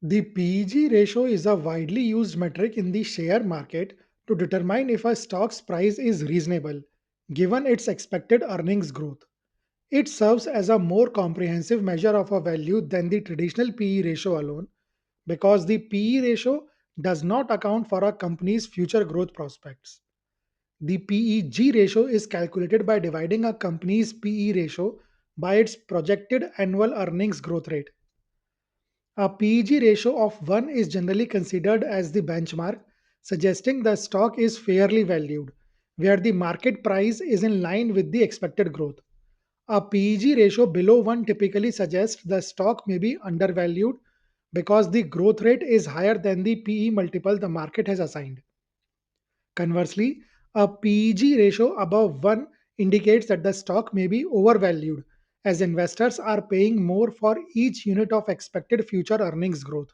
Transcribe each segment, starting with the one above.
The PEG ratio is a widely used metric in the share market to determine if a stock's price is reasonable, given its expected earnings growth. It serves as a more comprehensive measure of a value than the traditional PE ratio alone because the PE ratio does not account for a company's future growth prospects. The PEG ratio is calculated by dividing a company's PE ratio by its projected annual earnings growth rate. A PEG ratio of 1 is generally considered as the benchmark, suggesting the stock is fairly valued, where the market price is in line with the expected growth. A PEG ratio below 1 typically suggests the stock may be undervalued because the growth rate is higher than the PE multiple the market has assigned. Conversely, a PEG ratio above 1 indicates that the stock may be overvalued as investors are paying more for each unit of expected future earnings growth.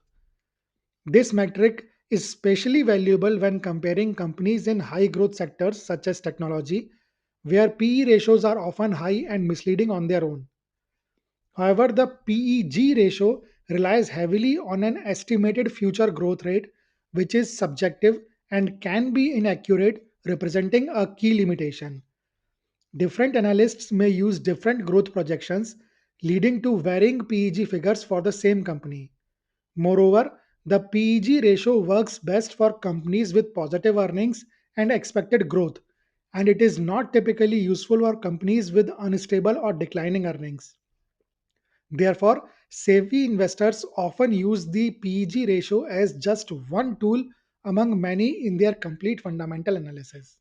This metric is especially valuable when comparing companies in high growth sectors such as technology, where PE ratios are often high and misleading on their own. However, the PEG ratio relies heavily on an estimated future growth rate, which is subjective and can be inaccurate, representing a key limitation. Different analysts may use different growth projections, leading to varying PEG figures for the same company. Moreover, the PEG ratio works best for companies with positive earnings and expected growth, and it is not typically useful for companies with unstable or declining earnings. Therefore, savvy investors often use the PEG ratio as just one tool among many in their complete fundamental analysis.